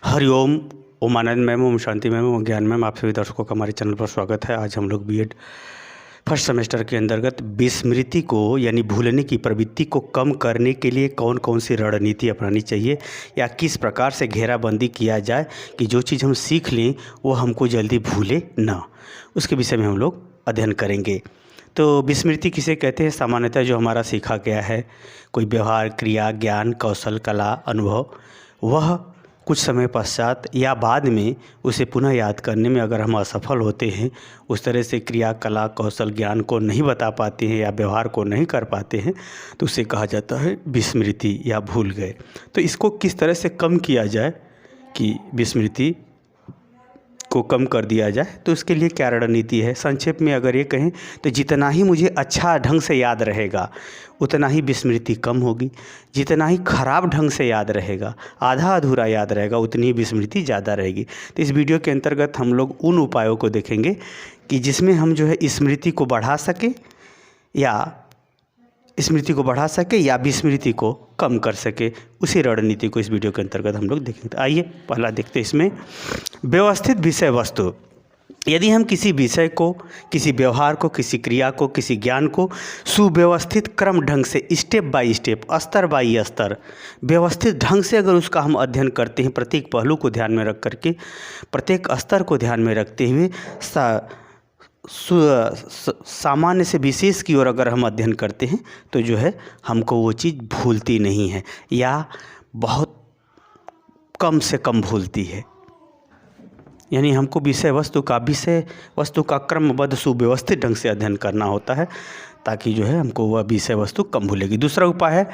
हरिओम। ओम आनंद ma'am, Om Shanti ma'am, ओम ज्ञान ma'am, आप सभी दर्शकों का हमारे चैनल पर स्वागत है। आज हम लोग बीएड फर्स्ट सेमेस्टर के अंतर्गत विस्मृति को यानी भूलने की प्रवृत्ति को कम करने के लिए कौन कौन सी रणनीति अपनानी चाहिए या किस प्रकार से घेराबंदी किया जाए कि जो चीज़ हम सीख लें वो हमको जल्दी भूले ना, उसके विषय में हम लोग अध्ययन करेंगे। तो विस्मृति किसे कहते हैं? सामान्यतः जो हमारा सीखा गया है, कोई व्यवहार, क्रिया, ज्ञान, कौशल, कला, अनुभव, वह कुछ समय पश्चात या बाद में उसे पुनः याद करने में अगर हम असफल होते हैं, उस तरह से क्रिया, कला, कौशल, ज्ञान को नहीं बता पाते हैं या व्यवहार को नहीं कर पाते हैं, तो उसे कहा जाता है विस्मृति या भूल गए। तो इसको किस तरह से कम किया जाए कि विस्मृति को कम कर दिया जाए, तो उसके लिए क्या रणनीति है? संक्षेप में अगर ये कहें तो जितना ही मुझे अच्छा ढंग से याद रहेगा उतना ही विस्मृति कम होगी, जितना ही खराब ढंग से याद रहेगा, आधा अधूरा याद रहेगा, उतनी ही विस्मृति ज़्यादा रहेगी। तो इस वीडियो के अंतर्गत हम लोग उन उपायों को देखेंगे कि जिसमें हम जो है स्मृति को बढ़ा सके या विस्मृति को कम कर सके, उसी रणनीति को इस वीडियो के अंतर्गत हम लोग देखेंगे। तो आइए पहला देखते हैं इसमें व्यवस्थित विषय वस्तु। यदि हम किसी विषय को, किसी व्यवहार को, किसी क्रिया को, किसी ज्ञान को सुव्यवस्थित क्रम ढंग से स्टेप बाय स्टेप, स्तर बाय स्तर व्यवस्थित ढंग से अगर उसका हम अध्ययन करते हैं, प्रत्येक पहलू को ध्यान में रख करके, प्रत्येक स्तर को ध्यान में रखते हुए सामान्य से विशेष की ओर अगर हम अध्ययन करते हैं, तो जो है हमको वो चीज़ भूलती नहीं है या बहुत कम से कम भूलती है। यानी हमको विषय वस्तु का क्रमबद्ध सुव्यवस्थित ढंग से अध्ययन करना होता है ताकि जो है हमको वह विषय वस्तु कम भूलेगी। दूसरा उपाय है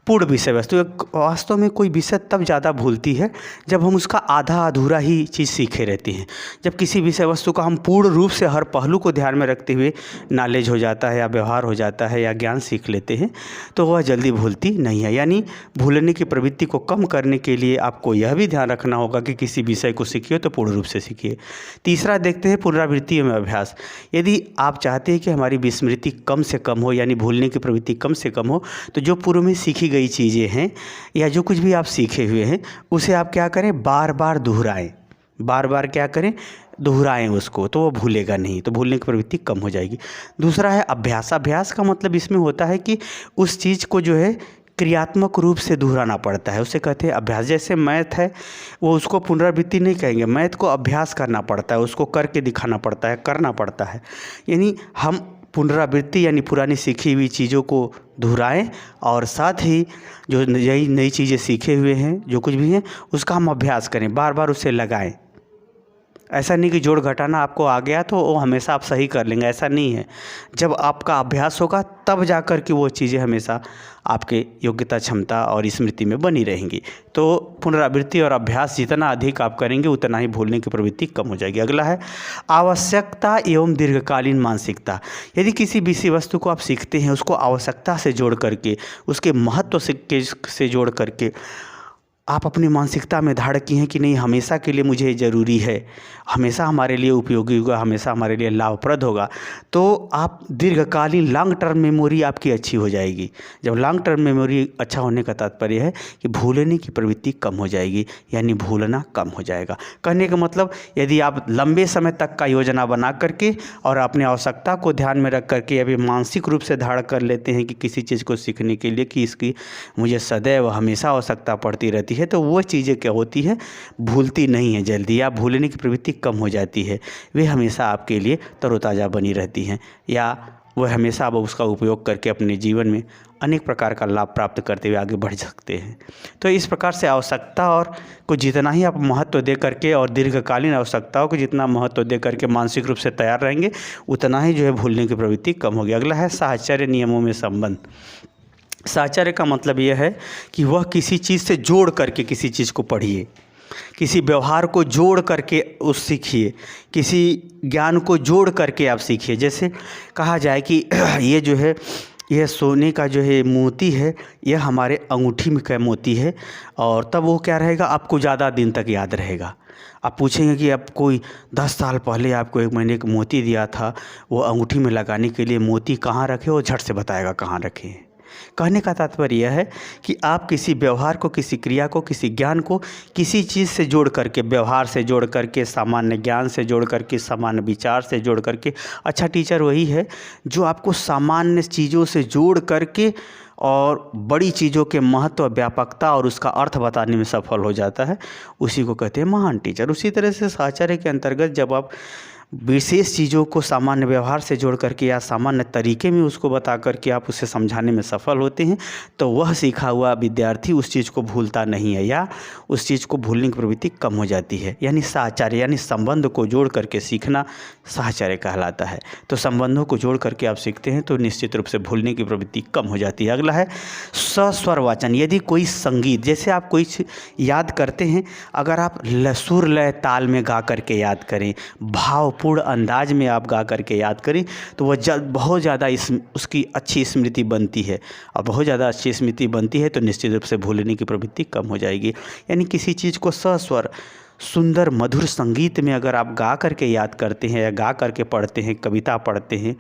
पूर्ण विषय वस्तु। वास्तव में कोई विषय तब ज़्यादा भूलती है जब हम उसका आधा अधूरा ही चीज़ सीखे रहते हैं। जब किसी विषय वस्तु का हम पूर्ण रूप से हर पहलू को ध्यान में रखते हुए नॉलेज हो जाता है या व्यवहार हो जाता है या ज्ञान सीख लेते हैं, तो वह जल्दी भूलती नहीं है। यानी भूलने की प्रवृत्ति को कम करने के लिए आपको यह भी ध्यान रखना होगा कि किसी विषय को सीखिए तो पूर्ण रूप से सीखिए। तीसरा देखते हैं पुनरावृत्ति एवं अभ्यास। यदि आप चाहते हैं कि हमारी विस्मृति कम से कम हो यानी भूलने की प्रवृत्ति कम से कम हो, तो जो पूर्व में सीखी गई चीज़ें हैं या जो कुछ भी आप सीखे हुए हैं उसे आप क्या करें, बार बार दोहराएं। बार बार क्या करें, दोहराएं उसको, तो वो भूलेगा नहीं, तो भूलने की प्रवृत्ति कम हो जाएगी। दूसरा है अभ्यास। अभ्यास का मतलब इसमें होता है कि उस चीज़ को जो है क्रियात्मक रूप से दोहराना पड़ता है, उसे कहते हैं अभ्यास। जैसे मैथ है, वो उसको पुनरावृत्ति नहीं कहेंगे, मैथ को अभ्यास करना पड़ता है, उसको करके दिखाना पड़ता है, करना पड़ता है। यानी हम पुनरावृत्ति यानी पुरानी सीखी हुई चीज़ों को दोहराएं और साथ ही जो नई चीज़ें सीखे हुए हैं, जो कुछ भी हैं, उसका हम अभ्यास करें, बार बार उसे लगाएं। ऐसा नहीं कि जोड़ घटाना आपको आ गया तो वो हमेशा आप सही कर लेंगे, ऐसा नहीं है। जब आपका अभ्यास होगा तब जाकर के वो चीज़ें हमेशा आपके योग्यता, क्षमता और स्मृति में बनी रहेंगी। तो पुनरावृत्ति और अभ्यास जितना अधिक आप करेंगे उतना ही भूलने की प्रवृत्ति कम हो जाएगी। अगला है आवश्यकता एवं दीर्घकालीन मानसिकता। यदि किसी विषय वस्तु को आप सीखते हैं, उसको आवश्यकता से जोड़ करके, उसके महत्व से जोड़ करके आप अपनी मानसिकता में धारण की हैं कि नहीं, हमेशा के लिए मुझे ज़रूरी है, हमेशा हमारे लिए उपयोगी होगा, हमेशा हमारे लिए लाभप्रद होगा, तो आप दीर्घकालीन लॉन्ग टर्म मेमोरी आपकी अच्छी हो जाएगी। जब लॉन्ग टर्म मेमोरी अच्छा होने का तात्पर्य है कि भूलने की प्रवृत्ति कम हो जाएगी, यानी भूलना कम हो जाएगा। कहने का मतलब यदि आप लंबे समय तक का योजना बना करके और अपने आवश्यकता को ध्यान में रख करके अभी मानसिक रूप से धारण कर लेते हैं कि किसी चीज़ को सीखने के लिए कि इसकी मुझे सदैव हमेशा आवश्यकता पड़ती रहती है, तो वो चीज़ें क्या होती है, भूलती नहीं है जल्दी, या भूलने की प्रवृत्ति कम हो जाती है। वे हमेशा आपके लिए तरोताज़ा बनी रहती हैं या वह हमेशा आप उसका उपयोग करके अपने जीवन में अनेक प्रकार का लाभ प्राप्त करते हुए आगे बढ़ सकते हैं। तो इस प्रकार से आवश्यकता और को जितना ही आप महत्व दे करके और दीर्घकालीन आवश्यकताओं को जितना महत्व दे करके मानसिक रूप से तैयार रहेंगे, उतना ही जो है भूलने की प्रवृत्ति कम होगी। अगला है साहचर्य नियमों में संबंध। साहचर्य का मतलब यह है कि वह किसी चीज़ से जोड़ करके किसी चीज़ को पढ़िए, किसी व्यवहार को जोड़ करके उस सीखिए, किसी ज्ञान को जोड़ करके आप सीखिए। जैसे कहा जाए कि ये जो है, यह सोने का जो है मोती है, यह हमारे अंगूठी में का मोती है, और तब वो क्या रहेगा, आपको ज़्यादा दिन तक याद रहेगा। आप पूछेंगे कि अब कोई 10 साल पहले आपको एक महीने का मोती दिया था, वो अंगूठी में लगाने के लिए मोती कहाँ रखे, वो झट से बताएगा कहाँ रखे हैं। कहने का तात्पर्य यह है कि आप किसी व्यवहार को, किसी क्रिया को, किसी ज्ञान को किसी चीज़ से जोड़ करके, व्यवहार से जोड़ करके, सामान्य ज्ञान से जोड़ करके, सामान्य विचार से जोड़ करके, अच्छा टीचर वही है जो आपको सामान्य चीज़ों से जोड़ करके और बड़ी चीज़ों के महत्व, व्यापकता और उसका अर्थ बताने में सफल हो जाता है, उसी को कहते हैं महान टीचर। उसी तरह से साहचर्य के अंतर्गत जब आप विशेष चीज़ों को सामान्य व्यवहार से जोड़ करके या सामान्य तरीके में उसको बता करके आप उसे समझाने में सफल होते हैं, तो वह सीखा हुआ विद्यार्थी उस चीज़ को भूलता नहीं है या उस चीज़ को भूलने की प्रवृत्ति कम हो जाती है। यानी साहचर्य यानी संबंध को जोड़ करके सीखना साहचर्य कहलाता है। तो संबंधों को जोड़ करके आप सीखते हैं तो निश्चित रूप से भूलने की प्रवृत्ति कम हो जाती है। अगला है सस्वर वाचन। यदि कोई संगीत, जैसे आप कोई याद करते हैं, अगर आप सुर लय ताल में गा करके याद करें, भावपूर्ण अंदाज में आप गा करके याद करें, तो वह बहुत ज़्यादा उसकी अच्छी स्मृति बनती है। और बहुत ज़्यादा अच्छी स्मृति बनती है तो निश्चित रूप से भूलने की प्रवृत्ति कम हो जाएगी। यानी किसी चीज़ को सस्वर, सुंदर मधुर संगीत में अगर आप गा करके याद करते हैं या गा करके पढ़ते हैं, कविता पढ़ते हैं,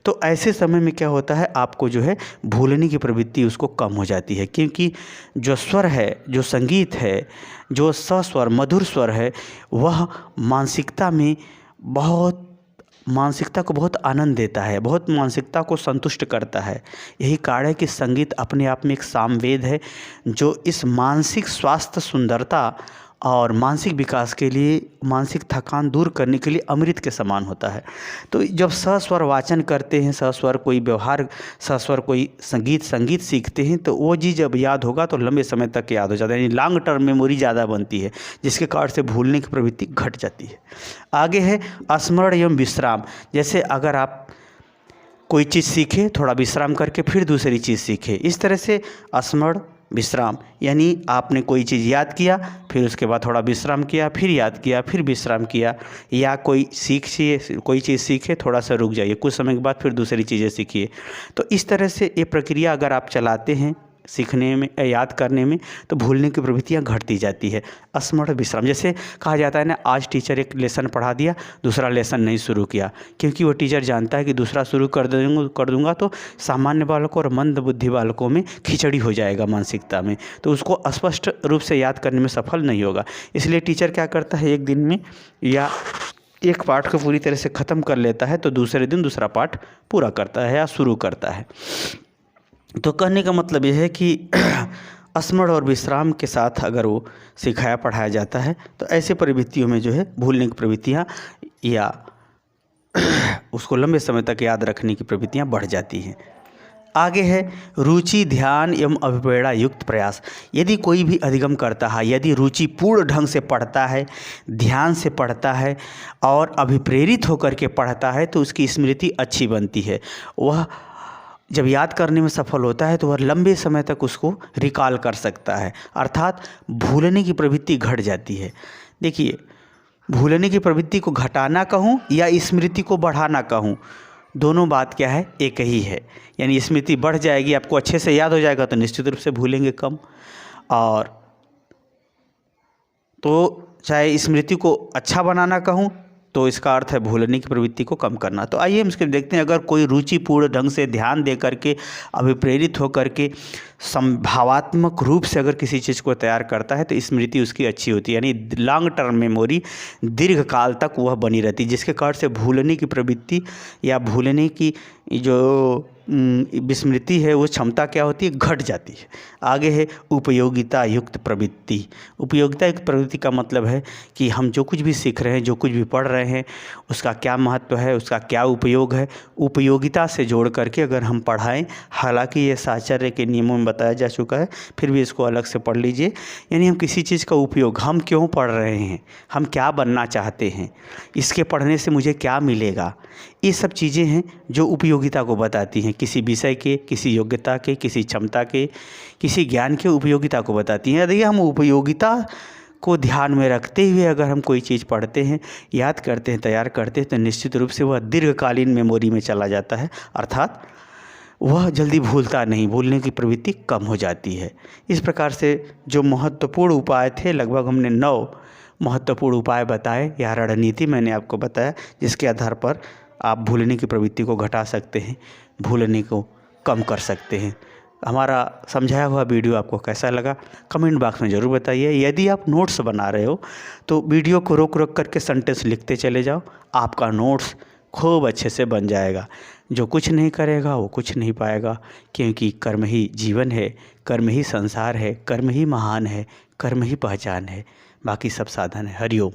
तो ऐसे समय में क्या होता है, आपको जो है भूलने की प्रवृत्ति उसको कम हो जाती है। क्योंकि जो स्वर है, जो संगीत है, जो सस्वर मधुर स्वर है, वह मानसिकता को बहुत आनंद देता है, बहुत मानसिकता को संतुष्ट करता है। यही कारण है कि संगीत अपने आप में एक सामवेद है जो इस मानसिक स्वास्थ्य, सुंदरता और मानसिक विकास के लिए, मानसिक थकान दूर करने के लिए अमृत के समान होता है। तो जब सस्वर वाचन करते हैं, सस्वर कोई व्यवहार, सस्वर कोई संगीत सीखते हैं, तो वो चीज़ जब याद होगा तो लंबे समय तक याद हो जाता है, यानी लॉन्ग टर्म मेमोरी ज़्यादा बनती है, जिसके कारण से भूलने की प्रवृत्ति घट जाती है। आगे है स्मरण एवं विश्राम। जैसे अगर आप कोई चीज़ सीखे, थोड़ा विश्राम करके फिर दूसरी चीज़ सीखे, इस तरह से स्मरण विश्राम, यानी आपने कोई चीज़ याद किया, फिर उसके बाद थोड़ा विश्राम किया, फिर याद किया, फिर विश्राम किया। या कोई कोई चीज़ सीखे, थोड़ा सा रुक जाइए, कुछ समय के बाद फिर दूसरी चीज़ें सीखिए। तो इस तरह से ये प्रक्रिया अगर आप चलाते हैं सीखने में, याद करने में, तो भूलने की प्रवृत्तियाँ घटती जाती है। स्मरण विश्राम, जैसे कहा जाता है ना, आज टीचर एक लेसन पढ़ा दिया, दूसरा लेसन नहीं शुरू किया, क्योंकि वो टीचर जानता है कि दूसरा शुरू कर दूंगा तो सामान्य बालकों और मंद बुद्धि बालकों में खिचड़ी हो जाएगा मानसिकता में, तो उसको स्पष्ट रूप से याद करने में सफल नहीं होगा। इसलिए टीचर क्या करता है, एक दिन में या एक पाठ को पूरी तरह से ख़त्म कर लेता है, तो दूसरे दिन दूसरा पाठ पूरा करता है या शुरू करता है। तो कहने का मतलब यह है कि स्मरण और विश्राम के साथ अगर वो सिखाया पढ़ाया जाता है, तो ऐसे प्रवृत्तियों में जो है भूलने की प्रवृत्तियाँ या उसको लंबे समय तक याद रखने की प्रवृत्तियाँ बढ़ जाती हैं। आगे है रुचि, ध्यान एवं अभिप्रेरणा युक्त प्रयास। यदि कोई भी अधिगम करता है, यदि रुचि पूर्ण ढंग से पढ़ता है, ध्यान से पढ़ता है और अभिप्रेरित होकर के पढ़ता है, तो उसकी स्मृति अच्छी बनती है। वह जब याद करने में सफल होता है तो वह लंबे समय तक उसको रिकॉल कर सकता है, अर्थात भूलने की प्रवृत्ति घट जाती है। देखिए, भूलने की प्रवृत्ति को घटाना कहूँ या स्मृति को बढ़ाना कहूँ, दोनों बात क्या है, एक ही है। यानी स्मृति बढ़ जाएगी, आपको अच्छे से याद हो जाएगा तो निश्चित रूप से भूलेंगे कम, और तो चाहे स्मृति को अच्छा बनाना कहूँ तो इसका अर्थ है भूलने की प्रवृत्ति को कम करना। तो आइए हम इसके देखते हैं, अगर कोई रुचिपूर्ण ढंग से ध्यान दे करके, अभिप्रेरित होकर के, संभावात्मक रूप से अगर किसी चीज़ को तैयार करता है, तो स्मृति उसकी अच्छी होती है, यानी लॉन्ग टर्म मेमोरी, दीर्घ काल तक वह बनी रहती है, जिसके कारण से भूलने की प्रवृत्ति या भूलने की जो विस्मृति है, वो क्षमता क्या होती है, घट जाती है। आगे है उपयोगिता युक्त प्रवृत्ति। उपयोगिता युक्त प्रवृत्ति का मतलब है कि हम जो कुछ भी सीख रहे हैं, जो कुछ भी पढ़ रहे हैं, उसका क्या महत्व है, उसका क्या उपयोग है, उपयोगिता से जोड़ करके अगर हम पढ़ाएं, हालांकि ये साहचर्य के नियमों में बताया जा चुका है, फिर भी इसको अलग से पढ़ लीजिए। यानी हम किसी चीज़ का उपयोग, हम क्यों पढ़ रहे हैं, हम क्या बनना चाहते हैं, इसके पढ़ने से मुझे क्या मिलेगा, ये सब चीज़ें हैं जो उपयोगिता को बताती हैं, किसी विषय के, किसी योग्यता के, किसी क्षमता के, किसी ज्ञान के उपयोगिता को बताती हैं। यदि हम उपयोगिता को ध्यान में रखते हुए अगर हम कोई चीज़ पढ़ते हैं, याद करते हैं, तैयार करते हैं, तो निश्चित रूप से वह दीर्घकालीन मेमोरी में चला जाता है, अर्थात वह जल्दी भूलता नहीं, भूलने की प्रवृत्ति कम हो जाती है। इस प्रकार से जो महत्वपूर्ण उपाय थे, लगभग हमने 9 महत्वपूर्ण उपाय बताए या रणनीति मैंने आपको बताया, जिसके आधार पर आप भूलने की प्रवृत्ति को घटा सकते हैं, भूलने को कम कर सकते हैं। हमारा समझाया हुआ वीडियो आपको कैसा लगा कमेंट बॉक्स में ज़रूर बताइए। यदि आप नोट्स बना रहे हो तो वीडियो को रोक रोक करके सेंटेंस लिखते चले जाओ, आपका नोट्स खूब अच्छे से बन जाएगा। जो कुछ नहीं करेगा वो कुछ नहीं पाएगा, क्योंकि कर्म ही जीवन है, कर्म ही संसार है, कर्म ही महान है, कर्म ही पहचान है, बाकी सब साधन है। हरिओम।